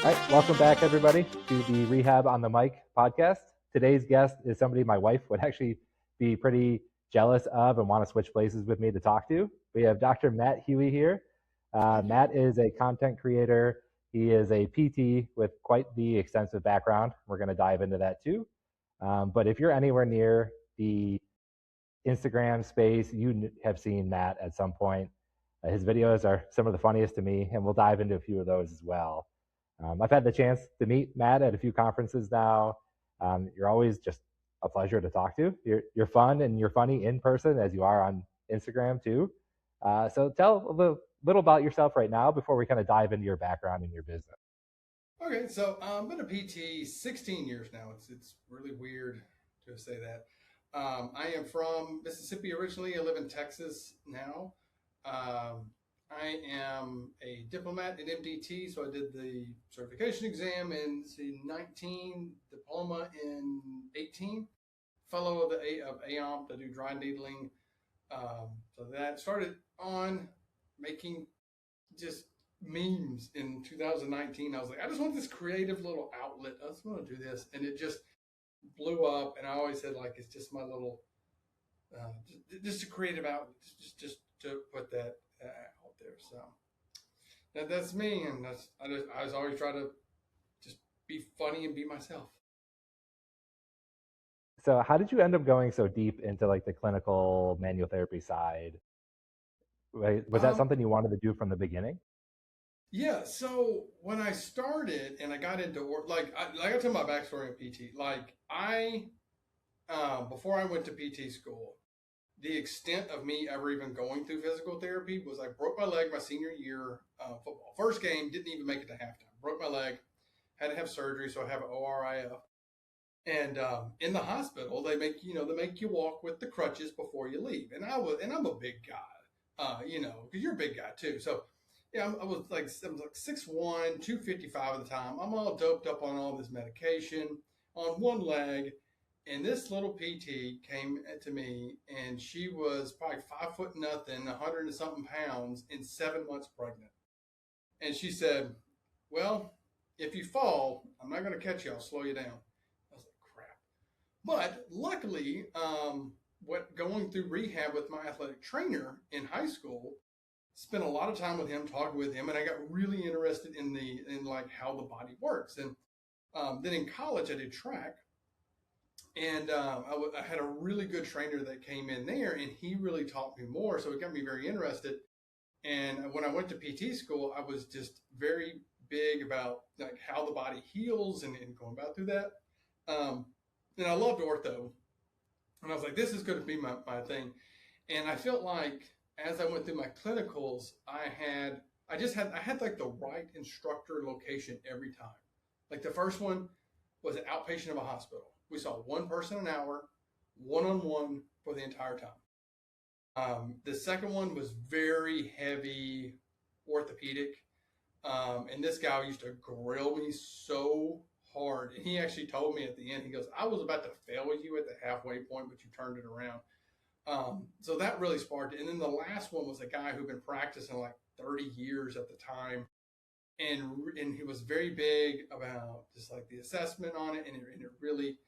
All right, welcome back, everybody, to the Rehab on the Mic podcast. Today's guest is somebody my wife would actually be pretty jealous of and want to switch places with me to talk to. We have Dr. Matt Huey here. Matt is a content creator. He is a PT with quite the extensive background. We're going to dive into that too. But if you're anywhere near the Instagram space, you have seen Matt at some point. His videos are some of the funniest to me, and we'll dive into a few of those as well. I've had the chance to meet Matt at a few conferences now. You're always just a pleasure to talk to. You're fun and you're funny in person as you are on Instagram too. So tell a little about yourself right now before we kind of dive into your background and your business. Okay, so I've been a PT 16 years now. It's really weird to say that. I am from Mississippi originally. I live in Texas now. I am a diplomat in MDT, so I did the certification exam in 19, diploma in 18, fellow of AOMP. I do dry needling. So that started on making just memes in 2019. I was like, I just want this creative little outlet. I just want to do this, and it just blew up. And I always said, like, it's just my little, just a creative outlet, just to put that out there. So that's me, and I just always try to just be funny and be myself. So how did you end up going so deep into like the clinical manual therapy side? Right? Was that Um, something you wanted to do from the beginning? yeah. So when I started and I got into work, like I tell my backstory in PT. Like before I went to PT school, the extent of me ever even going through physical therapy was I broke my leg my senior year football. First game, didn't even make it to halftime. Broke my leg, had to have surgery, so I have an ORIF. And in the hospital, they make you walk with the crutches before you leave. And I'm a big guy, because you're a big guy too. So yeah, I was like 6'1", 255 at the time. I'm all doped up on all this medication on one leg. And this little PT came to me, and she was probably 5 foot nothing, 100 and something pounds, and 7 months pregnant. And she said, "Well, if you fall, I'm not going to catch you. I'll slow you down." I was like, "Crap!" But luckily, what going through rehab with my athletic trainer in high school, spent a lot of time with him, talking with him, and I got really interested in like how the body works. And then in college, I did track. And I had a really good trainer that came in there, and he really taught me more. So it got me very interested. And when I went to PT school, I was just very big about like how the body heals and going about through that. Um, and I loved ortho, and I was like, this is going to be my thing. And I felt like as I went through my clinicals, I had like the right instructor location every time. Like the first one was an outpatient of a hospital. We saw one person an hour, one-on-one for the entire time. The second one was very heavy orthopedic. And this guy used to grill me so hard. And he actually told me at the end, he goes, "I was about to fail you at the halfway point, but you turned it around." So that really sparked it. And then the last one was a guy who'd been practicing like 30 years at the time. And he was very big about just like the assessment on it. And it really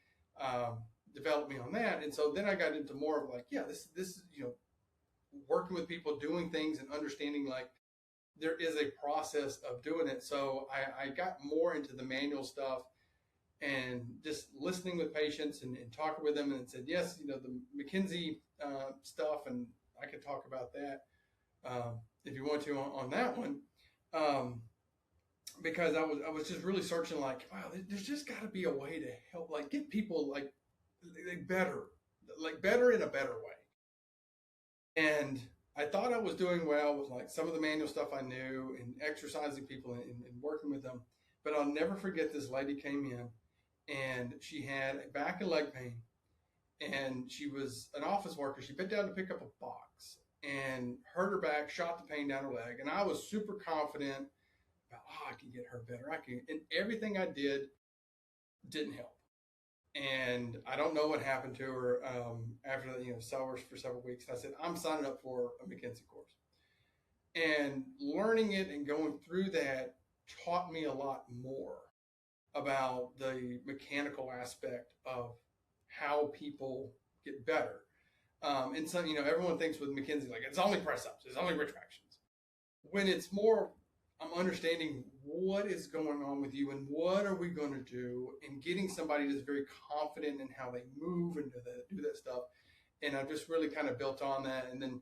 developed me on that. And so then I got into more of like, yeah, this is, working with people, doing things and understanding like there is a process of doing it. So I got more into the manual stuff and just listening with patients and talking with them, and said, yes, the McKinsey stuff, and I could talk about that if you want to on that one. Because I was just really searching like, wow, there's just got to be a way to help, like get people like better in a better way. And I thought I was doing well with like some of the manual stuff I knew and exercising people and working with them. But I'll never forget, this lady came in and she had a back and leg pain, and she was an office worker. She bent down to pick up a box and hurt her back, shot the pain down her leg. And I was super confident about, I can get her better. And everything I did didn't help. And I don't know what happened to her after that, saw her for several weeks. I said, I'm signing up for a McKinsey course. And learning it and going through that, taught me a lot more about the mechanical aspect of how people get better. And so, everyone thinks with McKinsey, like it's only press ups, it's only retractions. When it's more, I'm understanding what is going on with you and what are we going to do, and getting somebody that's very confident in how they move and do that stuff. And I've just really kind of built on that. And then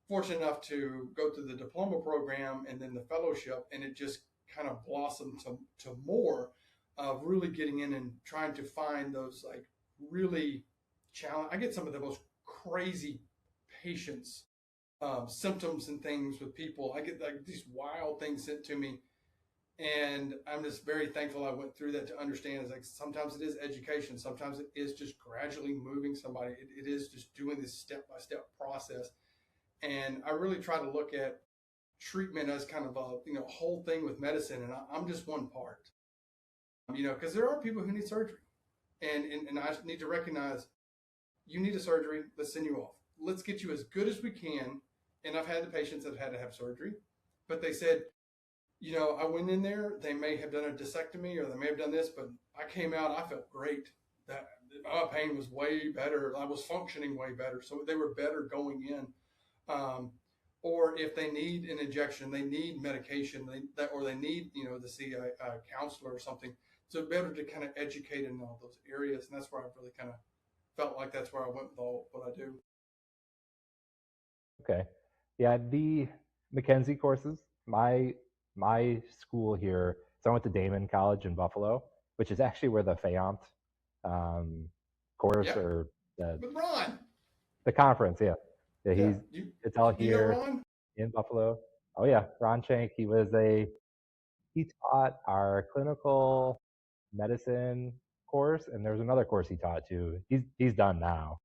fortunate enough to go through the diploma program and then the fellowship, and it just kind of blossomed to more of really getting in and trying to find those like really challenge. I get some of the most crazy patients, symptoms and things with people. I get like these wild things sent to me, and I'm just very thankful I went through that to understand. Is like sometimes it is education, sometimes it is just gradually moving somebody. It is just doing this step by step process, and I really try to look at treatment as kind of a whole thing with medicine, and I'm just one part. Because there are people who need surgery, and I need to recognize you need a surgery. Let's send you off. Let's get you as good as we can. And I've had the patients that have had to have surgery, but they said, I went in there. They may have done a disectomy or they may have done this, but I came out. I felt great. That my pain was way better. I was functioning way better. So they were better going in. Or if they need an injection, they need medication, or they need, to see a counselor or something. So better to kind of educate in all those areas. And that's where I've really kind of felt like that's where I went with all what I do. Okay. Yeah, the McKenzie courses, my school here, so I went to Damon College in Buffalo, which is actually where the Fayant um, course Yeah. or the With Ron. the conference, yeah. Yeah, Yeah. it's all Do you know here Ron? in Buffalo. Oh yeah, Ron Shank, he taught our clinical medicine course, and there's another course he taught too. He's done now.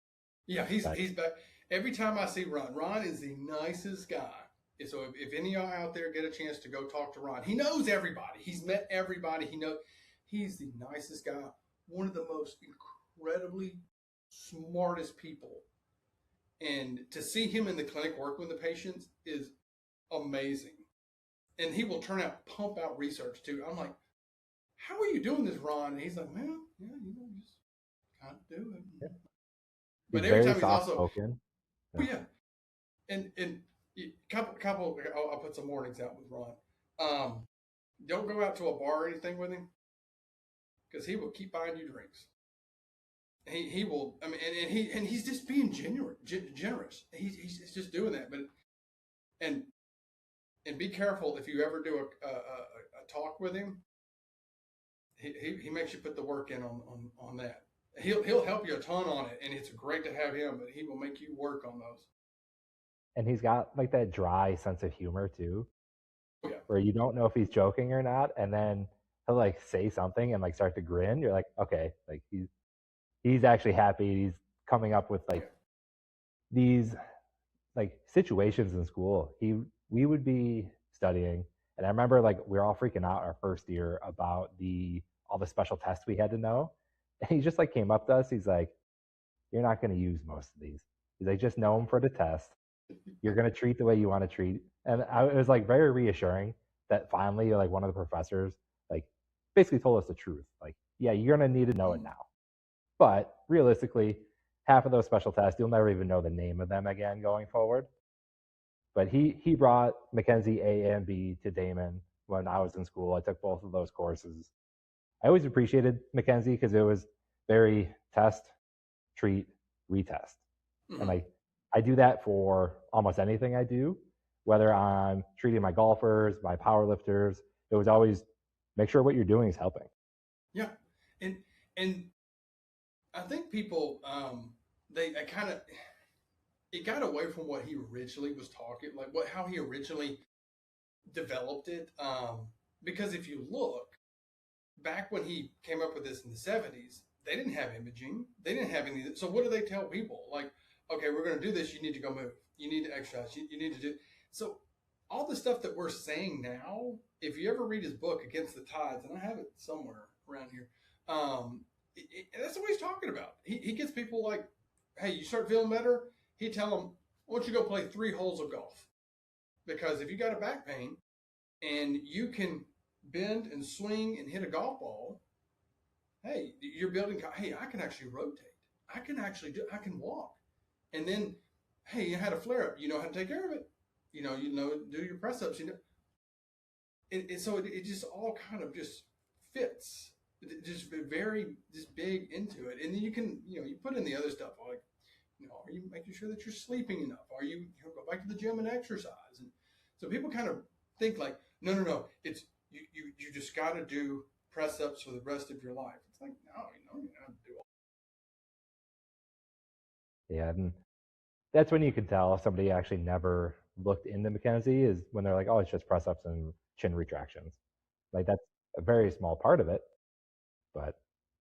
Yeah, But he's back. Every time I see Ron is the nicest guy. And so if any of y'all out there get a chance to go talk to Ron, he knows everybody. He's met everybody. He's the nicest guy. One of the most incredibly smartest people. And to see him in the clinic working with the patients is amazing. And he will pump out research too. I'm like, how are you doing this, Ron? And he's like, man, yeah, just kind of do it. yeah, But he's every very time he's soft also, spoken. oh Yeah. yeah, and couple. I'll put some warnings out with Ron. Don't go out to a bar or anything with him, because he will keep buying you drinks. He will. I mean, and he's just being generous. He's just doing that. But and be careful if you ever do a talk with him. He makes you put the work in on that. He'll help you a ton on it, and it's great to have him. But he will make you work on those. And he's got like that dry sense of humor too, Oh, yeah. where you don't know if he's joking or not, and then he'll like say something and like start to grin. You're like, okay, like he's actually happy. He's coming up with like these like situations in school. We would be studying, and I remember like we were all freaking out our first year about the all the special tests we had to know. And he just like came up to us. He's like, "You're not going to use most of these." He's like, "Just know them for the test. You're going to treat the way you want to treat." And it was like very reassuring that finally like one of the professors like basically told us the truth. Like, yeah, you're going to need to know it now, but realistically, half of those special tests you'll never even know the name of them again going forward. But he brought Mackenzie A and B to Damon when I was in school. I took both of those courses. I always appreciated Mackenzie because it was very test, treat, retest. Mm-hmm. And like I do that for almost anything I do, whether I'm treating my golfers, my power lifters. It was always make sure what you're doing is helping. Yeah, and I think people they kind of it got away from what he originally was talking, like how he originally developed it. Because if you look back when he came up with this in the 70s, they didn't have imaging. They didn't have any. So what do they tell people? Like, okay, we're going to do this. You need to go move. You need to exercise. You need to do. So all the stuff that we're saying now, if you ever read his book Against the Tides, and I have it somewhere around here, that's what he's talking about. He gets people like, hey, you start feeling better. He tell them, why don't you go play 3 holes of golf? Because if you got a back pain and you can bend and swing and hit a golf ball, hey, you're building. Hey, I can actually rotate. I can actually do. I can walk. And then, hey, you had a flare up. You know how to take care of it. Do your press ups. So it just all kind of just fits. Just very just big into it. And then you can you put in the other stuff like are you making sure that you're sleeping enough? Are you go back to the gym and exercise? And so people kind of think like, no, it's you just got to do press ups for the rest of your life. It's like, no, you got to do all. Yeah, and that's when you can tell if somebody actually never looked into Mackenzie is when they're like, oh, it's just press ups and chin retractions. Like that's a very small part of it, but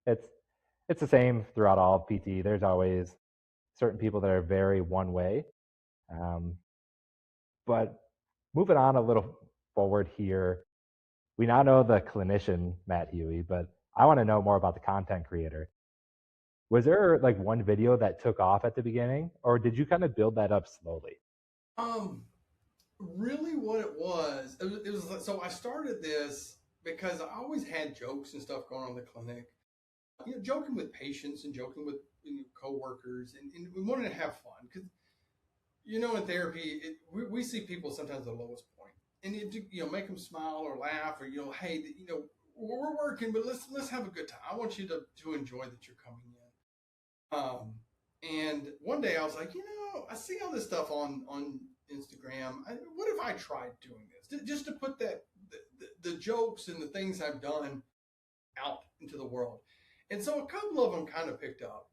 it's it's the same throughout all of PT. There's always certain people that are very one way. Um, but moving on a little forward here, we now know the clinician Matt Huey, but I want to know more about the content creator. Was there like one video that took off at the beginning, or did you kind of build that up slowly? Um, Really, what it was so I started this because I always had jokes and stuff going on in the clinic. Joking with patients and joking with coworkers, and we wanted to have fun because in therapy, we see people sometimes at the lowest point, and make them smile or laugh or hey, we're working, but let's have a good time. I want you to enjoy that you're coming in. And one day I was like, I see all this stuff on Instagram. What if I tried doing this just to put the jokes and the things I've done out into the world? And so a couple of them kind of picked up.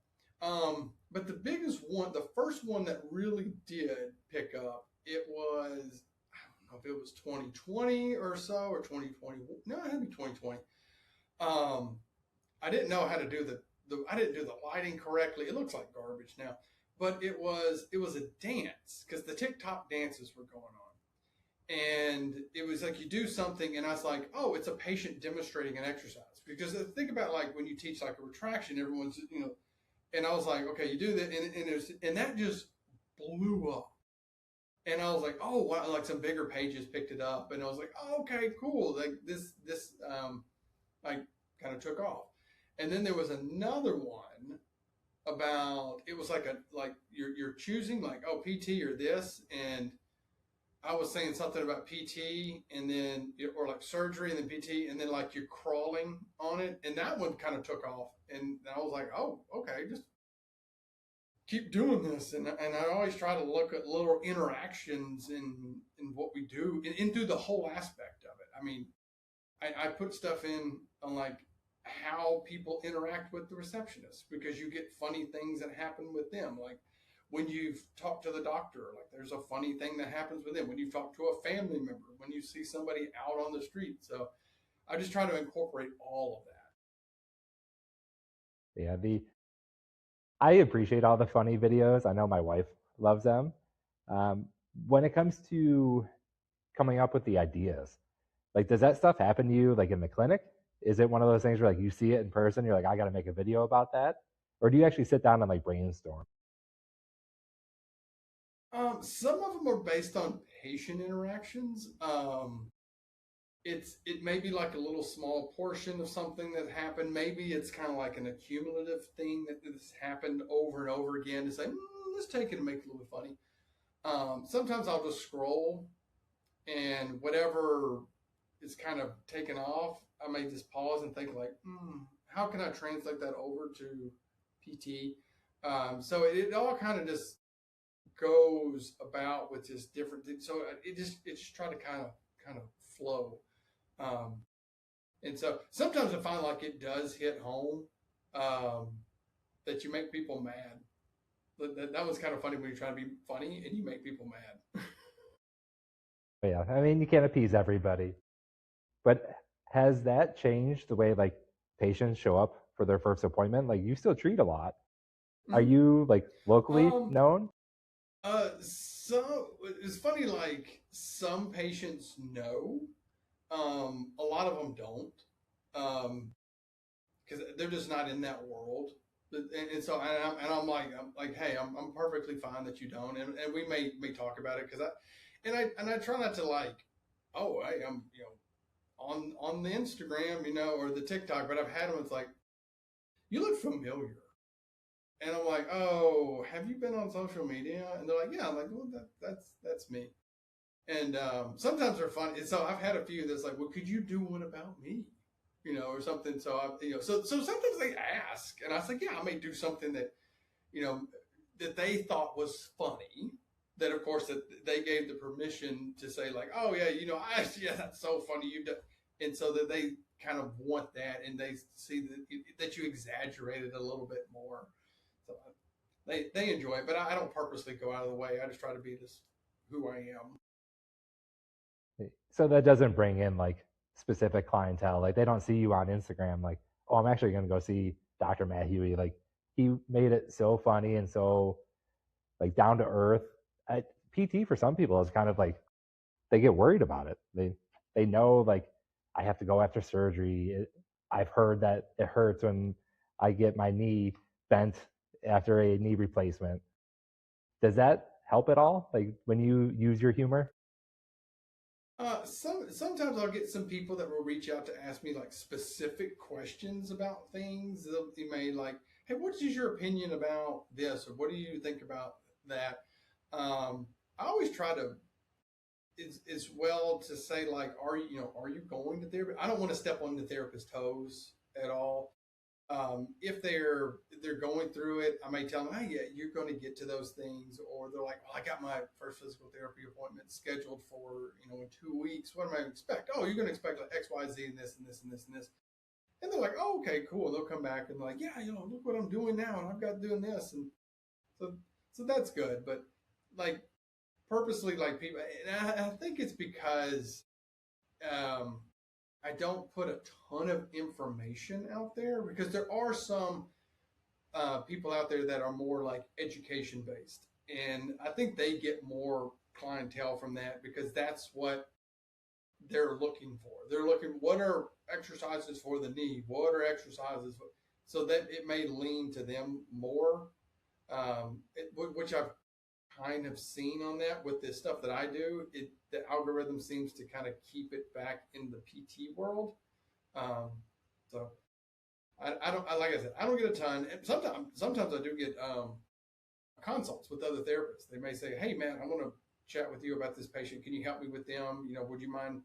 But the biggest one, the first one that really did pick up, it was, I don't know if it was 2020 or so, or 2020. No, it had to be 2020. I didn't know how to do I didn't do the lighting correctly. It looks like garbage now, but it was a dance because the TikTok dances were going on, and it was like you do something, and I was like, oh, it's a patient demonstrating an exercise. Because think about like when you teach like a retraction, everyone's and I was like, okay, you do that, and that just blew up. And I was like, oh, wow, like some bigger pages picked it up, and I was like, oh, okay, cool. Like this like kind of took off. And then there was another one about it was like you're choosing like, oh, PT or this, and I was saying something about PT and then or like surgery and then PT and then like you're crawling on it, and that one kind of took off, and I was like, oh, okay, just keep doing this. And I always try to look at little interactions in what we do and through the whole aspect of it. I mean, I put stuff in on like how people interact with the receptionist, because you get funny things that happen with them. Like when you've talked to the doctor, like there's a funny thing that happens with them. When you talk to a family member, when you see somebody out on the street. So I just try to incorporate all of Yeah, the I appreciate all the funny videos. I know my wife loves them. Um, when it comes to coming up with the ideas, like, does that stuff happen to you like in the clinic? Is it one of those things where like you see it in person, you're like, I got to make a video about that, or do you actually sit down and like brainstorm? that. Some of them are based on patient interactions. It may be like a little small portion of something that happened. Maybe it's kind of like an accumulative thing that has happened over and over again to say, let's take it and make it a little bit funny. Sometimes I'll just scroll, and whatever is kind of taken off, I may just pause and think like, how can I translate that over to PT? So it all kind of just goes about with just different things. So it just try to kind of flow. Um, and so sometimes I find like it does hit home, um, that you make people mad. That was kind of funny when you try to be funny and you make people mad. But yeah, I mean, you can't appease everybody. But has that changed the way like patients show up for their first appointment? Like you still treat a lot. Are Mhm. you like locally Um, known? so it's funny, like some patients know, a lot of them don't, because they're just not in that world. And so, I'm like, hey, I'm perfectly fine that you don't, and we may talk about it because I try not to like, oh, hey, I'm on the Instagram, or the TikTok, but I've had them. It's like, you look familiar. And I'm like, oh, have you been on social media? And they're like, yeah. I'm like, well, that's me. And sometimes they're funny. And so I've had a few that's like, well, could you do one about me? Or something. So so sometimes they ask, and I was like, yeah, I may do something that, you know, that they thought was funny. That of course that they gave the permission to say like, oh yeah, yeah, that's so funny you do, and so that they kind of want that, and they see that you exaggerated a little bit more. So they enjoy it, but I don't purposely go out of the way. I just try to be just who I am. So that doesn't bring in like specific clientele. Like they don't see you on Instagram like, oh, I'm actually going to go see Dr. Matt Huey. Like he made it so funny and so like down to earth. PT for some people is kind of like they get worried about it. They know like I have to go after surgery. I've heard that it hurts when I get my knee bent after a knee replacement. Does that help at all? Like when you use your humor? Sometimes I'll get some people that will reach out to ask me like specific questions about things. They may like, hey, what is your opinion about this, or what do you think about that? I always try to is well to say like, are you going to therapy? I don't want to step on the therapist's toes at all. If they're going through it, I may tell them, hey, yeah, you're going to get to those things, or they're like, well, I got my first physical therapy appointment scheduled for in 2 weeks. What am I going to expect? Oh, you're going to expect like X, Y, Z, and this, and this, and this, and this. And they're like, oh, okay, cool. And they'll come back and they're like, yeah, look what I'm doing now, and I've got doing this, and so that's good. But like purposely, like people, and I think it's because um, I don't put a ton of information out there, because there are some people out there that are more like education based, and I think they get more clientele from that, because that's what they're looking for. They're looking, what are exercises for the knee? What are exercises for, so that it may lean to them more, which I've kind of seen on that with this stuff that I do. The algorithm seems to kind of keep it back in the PT world. Um, so I don't, like I said, I don't get a ton. And sometimes I do get consults with other therapists. They may say, hey man, I want to chat with you about this patient. Can you help me with them? Would you mind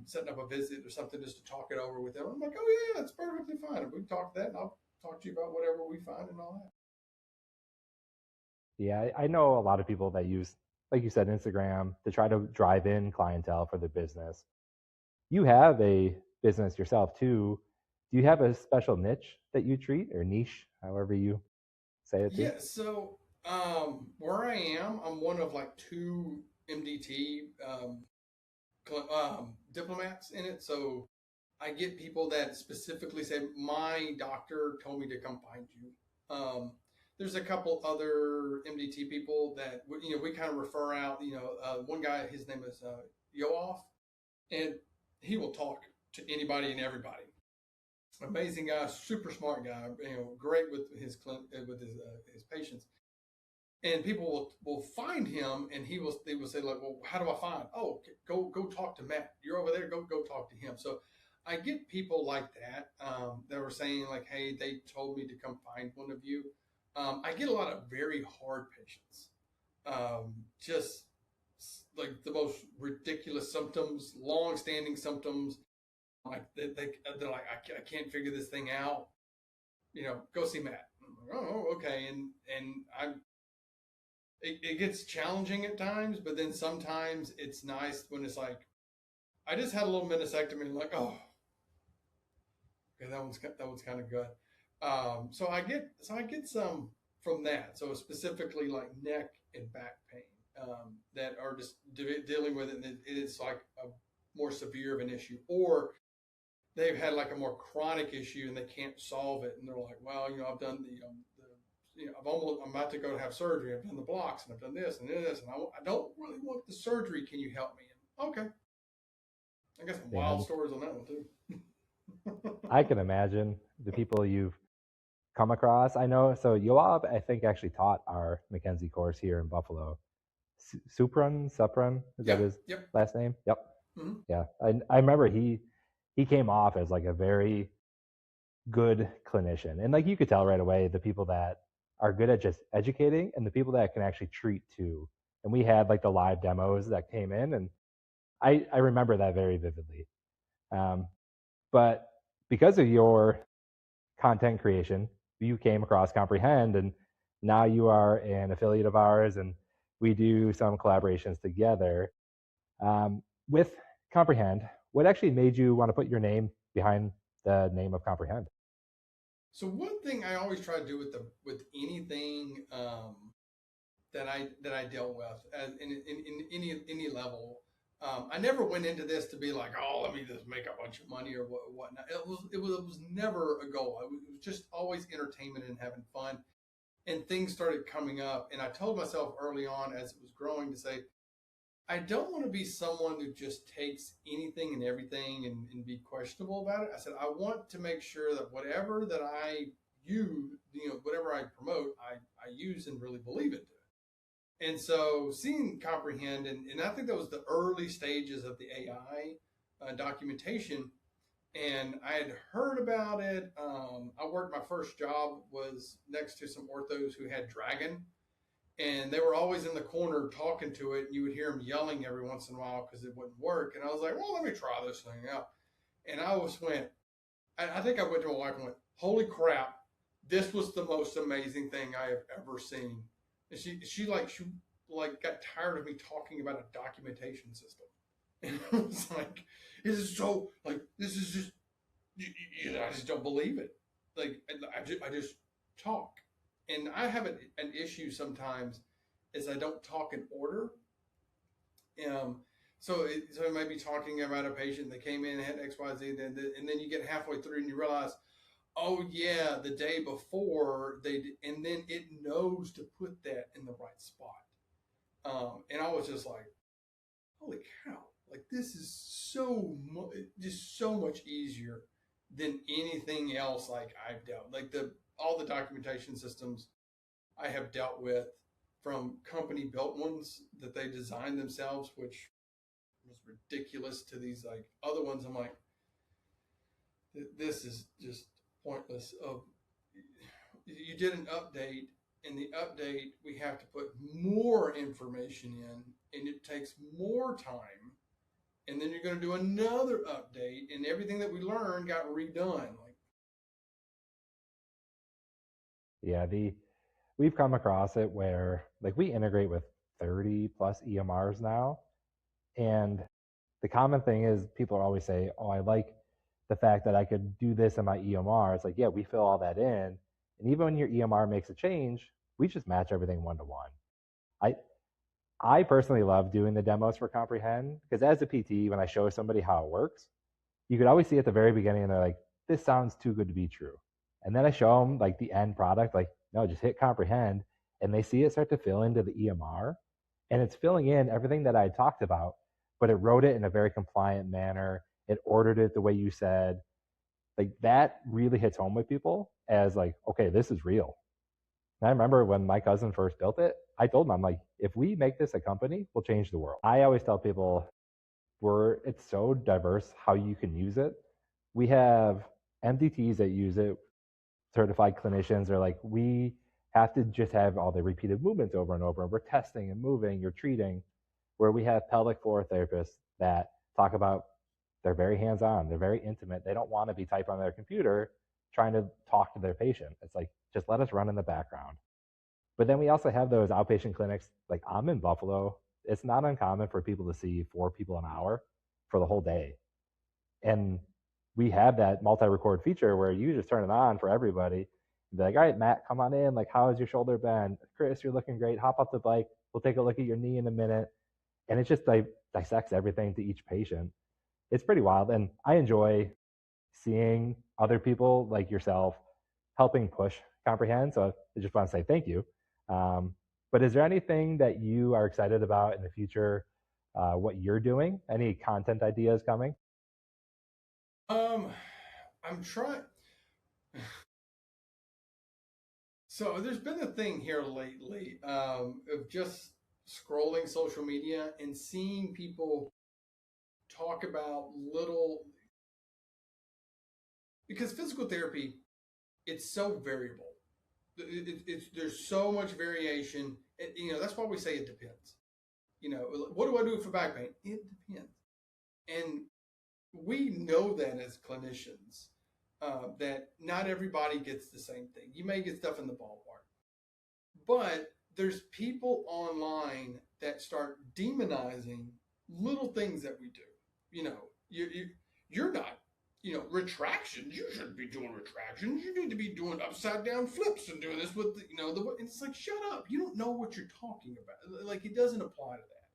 setting up a visit or something just to talk it over with them? I'm like, oh yeah, that's perfectly fine. If we talk that, and I'll talk to you about whatever we find and all that. Yeah, I know a lot of people that use, like you said, Instagram to try to drive in clientele for their business. You have a business yourself too. Do you have a special niche that you treat or niche, however you say it too? Yeah, so where I am, I'm one of like two MDT diplomats in it. So I get people that specifically say, my doctor told me to come find you. There's a couple other MDT people that we kind of refer out. One guy, his name is Yoav, and he will talk to anybody and everybody. Amazing guy, super smart guy. Great with his patients. And people will find him, and they will say like, well, how do I find? Oh, go talk to Matt. You're over there. Go talk to him. So I get people like that that were saying like, hey, they told me to come find one of you. I get a lot of very hard patients, just like the most ridiculous symptoms, long-standing symptoms. Like they're like, I can't figure this thing out. Go see Matt. I'm like, oh, okay. And it gets challenging at times, but then sometimes it's nice when it's like, I just had a little meniscectomy, and like, oh, okay, that one's kind of good. So I get some from that. So specifically like neck and back pain that are just dealing with it, and it's like a more severe of an issue, or they've had like a more chronic issue and they can't solve it, and they're like, well, I've done I'm about to go have surgery. I've done the blocks, and I've done this and this, and I don't really want the surgery. Can you help me? And, okay, I got some Yeah, wild stories on that one too. I can imagine the people you've come across. I know. So Yoav, I think, actually taught our Mackenzie course here in Buffalo. Supran, is that Yep, his yep, last name? Yep. Mhm. Yeah, I remember he came off as like a very good clinician, and like you could tell right away the people that are good at just educating and the people that can actually treat too. And we had like the live demos that came in, and I remember that very vividly. Um, but because of your content creation, you came across Comprehend, and now you are an affiliate of ours, and we do some collaborations together. With Comprehend, what actually made you want to put your name behind the name of Comprehend? So one thing I always try to do with anything that I dealt with in any level. I never went into this to be like, oh, let me just make a bunch of money or whatnot. It was never a goal. It was just always entertainment and having fun. And things started coming up, and I told myself early on as it was growing to say, I don't want to be someone who just takes anything and everything and be questionable about it. I said, I want to make sure that whatever that I use, whatever I promote, I use and really believe it. And so seeing Comprehend, and I think that was the early stages of the AI documentation. And I had heard about it. My first job was next to some orthos who had Dragon, and they were always in the corner talking to it. And you would hear them yelling every once in a while because it wouldn't work. And I was like, well, let me try this thing out. And I think I went to my wife and went, holy crap, this was the most amazing thing I have ever seen. And she got tired of me talking about a documentation system. And I was like, this is just, I just don't believe it. Like, I just talk. And I have an issue sometimes is I don't talk in order. So I might be talking about a patient that came in and had X, Y, Z, and then you get halfway through and you realize, oh yeah, the day before and then it knows to put that in the right spot. And I was just like, holy cow! Like this is just so much easier than anything else like I've dealt. Like the all the documentation systems I have dealt with, from company built ones that they designed themselves, which was ridiculous, to these like other ones. I'm like, this is just pointless. Of You did an update, and the update we have to put more information in, and it takes more time. And then you're going to do another update, and everything that we learned got redone. Like, Yeah, the we've come across it where like we integrate with 30 plus EMRs now, and the common thing is people always say, "Oh, I like the fact that I could do this in my EMR." It's like, yeah, we fill all that in, and even when your EMR makes a change, we just match everything one to one. I I personally love doing the demos for Comprehend because as a PT, when I show somebody how it works, you could always see at the very beginning, and they're like, "This sounds too good to be true." And then I show them like the end product, like, no, just hit Comprehend, and they see it start to fill into the EMR, and it's filling in everything that I talked about, but it wrote it in a very compliant manner. It ordered it the way you said. Like that really hits home with people as like, okay, this is real. And I remember when my cousin first built it, I told him, I'm like, if we make this a company, we'll change the world. I always tell people it's so diverse how you can use it. We have MDTs that use it, certified clinicians are like, we have to just have all the repeated movements over and over. And we're testing and moving, you're treating. Where we have pelvic floor therapists that talk about they're very hands on, they're very intimate. They don't want to be typing on their computer trying to talk to their patient. It's like, just let us run in the background. But then we also have those outpatient clinics. Like I'm in Buffalo. It's not uncommon for people to see 4 people an hour for the whole day. And we have that multi-record feature where you just turn it on for everybody and be like, all right, Matt, come on in. Like, how has your shoulder been? Chris, you're looking great. Hop off the bike. We'll take a look at your knee in a minute. And it just like dissects everything to each patient. It's pretty wild. And I enjoy seeing other people like yourself helping push Comprehend. So I just want to say thank you. But is there anything that you are excited about in the future? What you're doing? Any content ideas coming? um, I'm trying. So there's been a thing here lately of just scrolling social media and seeing people talk about because physical therapy, it's so variable. There's so much variation. That's why we say it depends. What do I do for back pain? It depends. And we know that as clinicians, that not everybody gets the same thing. You may get stuff in the ballpark, but there's people online that start demonizing little things that we do. You're not, retractions. You shouldn't be doing retractions. You need to be doing upside down flips and doing this with, it's like, shut up. You don't know what you're talking about. Like, it doesn't apply to that.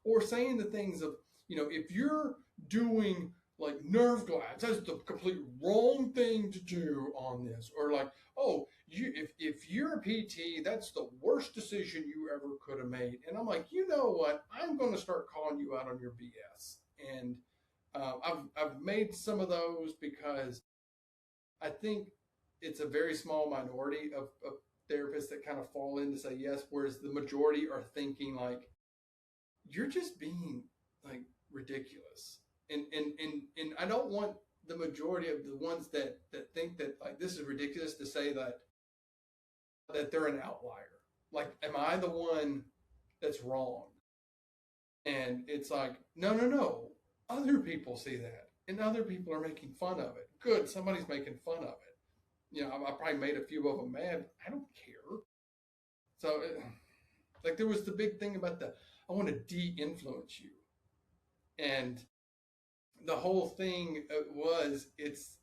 Or saying the things of, if you're doing like nerve glides, that's the complete wrong thing to do on this. Or like, oh, if you're a PT, that's the worst decision you ever could have made. And I'm like, you know what? I'm going to start calling you out on your BS. And I've made some of those because I think it's a very small minority of therapists that kind of fall in to say yes, whereas the majority are thinking like, you're just being like ridiculous. And I don't want the majority of the ones that think that like this is ridiculous to say that they're an outlier. Like, am I the one that's wrong? And it's like, no. Other people see that, and other people are making fun of it. Good, somebody's making fun of it. I probably made a few of them mad. I don't care. So, like, there was the big thing about I want to de-influence you. And the whole thing it's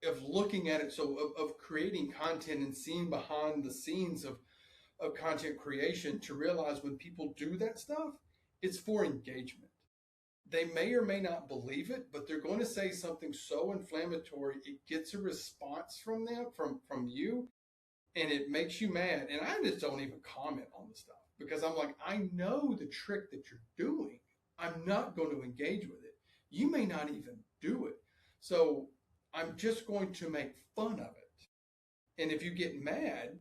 of looking at it, so of creating content and seeing behind the scenes of content creation to realize when people do that stuff, it's for engagement. They may or may not believe it, but they're going to say something so inflammatory, it gets a response from them, from you, and it makes you mad. And I just don't even comment on the stuff because I'm like, I know the trick that you're doing. I'm not going to engage with it. You may not even do it. So I'm just going to make fun of it. And if you get mad,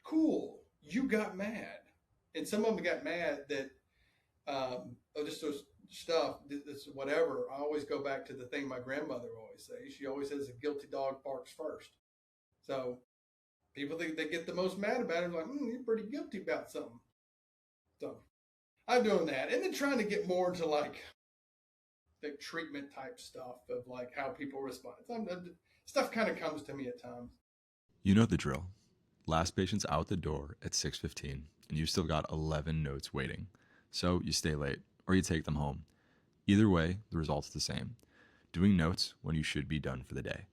cool, you got mad. And some of them got mad that, just those stuff, this whatever. I always go back to the thing my grandmother always says. She always says a guilty dog barks first. So people think they get the most mad about it, like, you're pretty guilty about something. So I'm doing that. And then trying to get more into like the treatment type stuff of like how people respond. Stuff kind of comes to me at times. You know the drill. Last patient's out the door at 6:15 and you've still got 11 notes waiting. So you stay late or you take them home. Either way, the result's the same. Doing notes when you should be done for the day.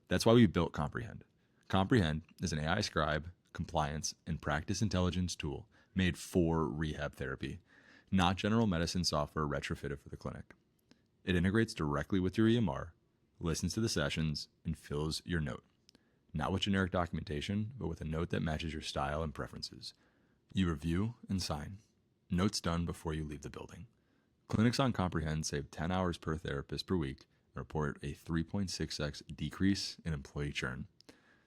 That's why we built Comprehend. Comprehend is an AI scribe, compliance, and practice intelligence tool made for rehab therapy, not general medicine software retrofitted for the clinic. It integrates directly with your EMR, listens to the sessions, and fills your note. Not with generic documentation, but with a note that matches your style and preferences. You review and sign. Notes done before you leave the building. Clinics on Comprehend save 10 hours per therapist per week and report a 3.6x decrease in employee churn.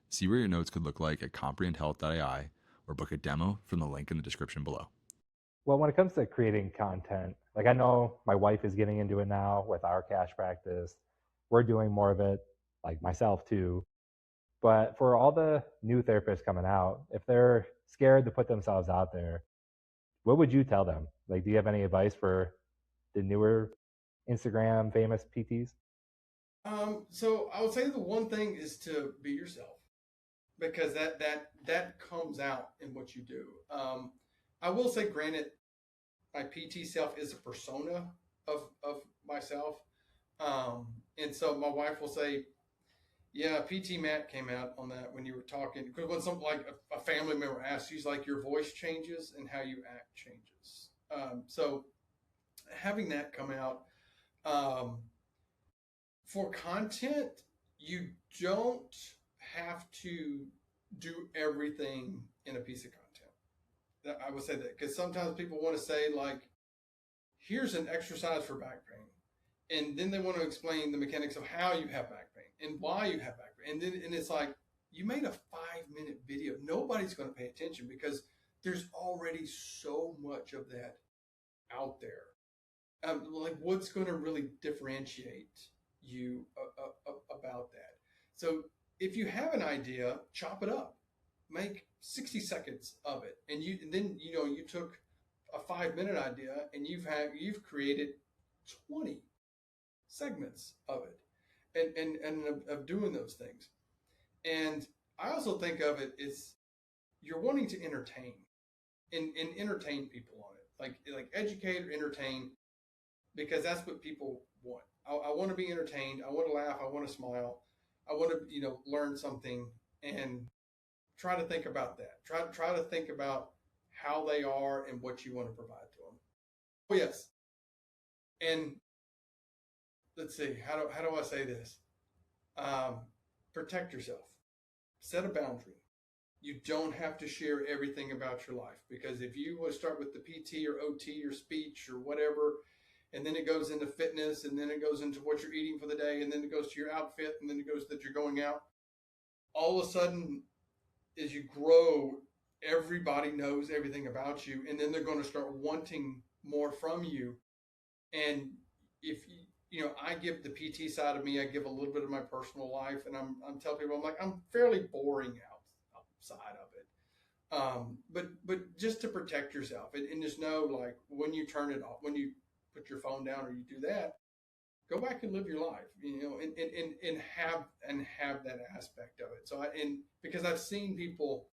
See what your notes could look like at comprehendhealth.ai or book a demo from the link in the description below. Well, when it comes to creating content, like I know my wife is getting into it now with our cash practice. We're doing more of it, like myself too. But for all the new therapists coming out, if they're scared to put themselves out there, what would you tell them? Like, do you have any advice for the newer Instagram famous PTs? So I would say the one thing is to be yourself, because that comes out in what you do. I will say, granted, my PT self is a persona of myself. And so my wife will say, yeah, PT Matt came out on that when you were talking. Because when something like a family member asks, she's like, your voice changes and how you act changes. So having that come out, for content, you don't have to do everything in a piece of content. I would say that because sometimes people want to say like, here's an exercise for back pain. And then they want to explain the mechanics of how you have back pain and why you have back pain. And it's like, you made a 5-minute video. Nobody's going to pay attention because there's already so much of that out there. like what's going to really differentiate you about that. So if you have an idea, chop it up, make 60 seconds of it, and then you took a 5-minute idea and you've created 20 segments of it, and of doing those things. And I also think of it as you're wanting to entertain and entertain people on it, like educate or entertain, because that's what people want. I want to be entertained. I want to laugh. I want to smile. I want to learn something, and try to think about that. Try to think about how they are and what you want to provide to them. Oh yes, and let's see, how do I say this? Protect yourself. Set a boundary. You don't have to share everything about your life, because if you want to start with the PT or OT or speech or whatever, and then it goes into fitness, and then it goes into what you're eating for the day, and then it goes to your outfit, and then it goes that you're going out, all of a sudden, as you grow, everybody knows everything about you, and then they're going to start wanting more from you. And if I give the PT side of me, I give a little bit of my personal life, and I'm telling people, I'm fairly boring outside of it. But just to protect yourself, and just know, like, when you turn it off, when you put your phone down or you do that, go back and live your life, and have that aspect of it. So because I've seen people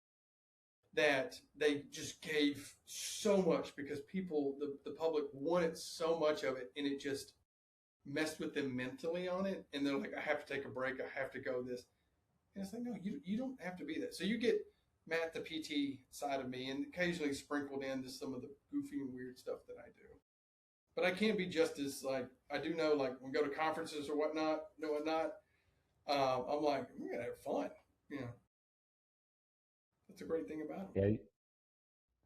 that they just gave so much because the public wanted so much of it, and it just messed with them mentally on it, and they're like, I have to take a break, I have to go this. And it's like, no, you don't have to be that. So you get Matt, the PT side of me, and occasionally sprinkled into some of the goofy and weird stuff that I do. But I can't be just as, like, I do know, like, when we go to conferences or whatnot, I'm like, we're going to have fun. That's a great thing about it. Yeah. I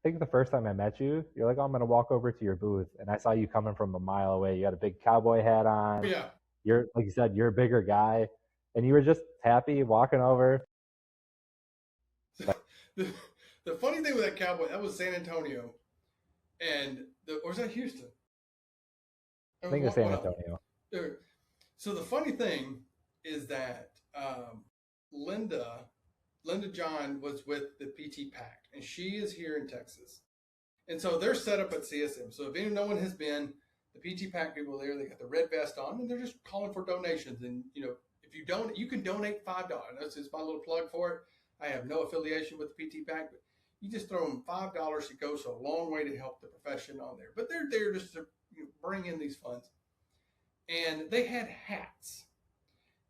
think the first time I met you, you're like, oh, I'm going to walk over to your booth. And I saw you coming from a mile away. You had a big cowboy hat on. Yeah. You're, like you said, you're a bigger guy. And you were just happy walking over. The funny thing with that cowboy, that was San Antonio. Or was that Houston? I think it was San Antonio. So the funny thing is that Linda John was with the PT Pack, and she is here in Texas. And so they're set up at CSM. So if no one has been, the PT Pack people there, they got the red vest on, and they're just calling for donations. And, if you don't, you can donate $5. That's just my little plug for it. I have no affiliation with the PT Pack, but you just throw them $5. It goes a long way to help the profession on there. But they're there just to bring in these funds. And they had hats.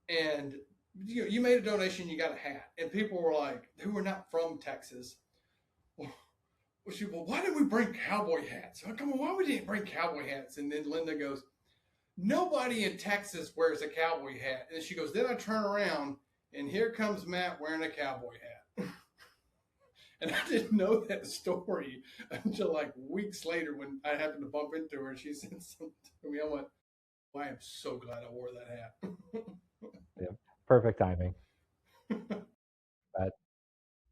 And you made a donation, you got a hat. And people were like, who were not from Texas, well, why did we bring cowboy hats? Come on, why we didn't bring cowboy hats? And then Linda goes, nobody in Texas wears a cowboy hat. And she goes, then I turn around, and here comes Matt wearing a cowboy hat. And I didn't know that story until like weeks later when I happened to bump into her, and she said something to me. I went, well, I am so glad I wore that hat. Yeah, perfect timing. But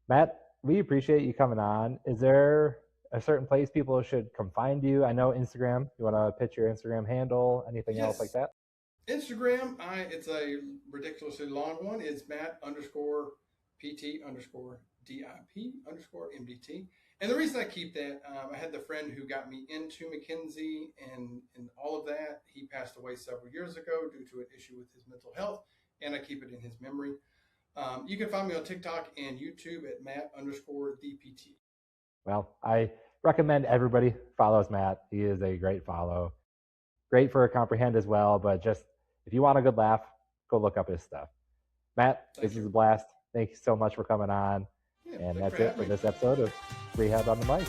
Matt, we appreciate you coming on. Is there a certain place people should come find you? I know Instagram. You want to pitch your Instagram handle? Anything else like that? Instagram, it's a ridiculously long one. It's Matt_PT_DIP_MDT. And the reason I keep that, I had the friend who got me into McKinsey and all of that. He passed away several years ago due to an issue with his mental health, and I keep it in his memory. You can find me on TikTok and YouTube at Matt_DPT. Well, I recommend everybody follows Matt. He is a great follow. Great for a comprehend as well, but just if you want a good laugh, go look up his stuff. Matt, this is a blast. Thank you so much for coming on. Yeah, and that's it for this episode of Rehab on the Mic.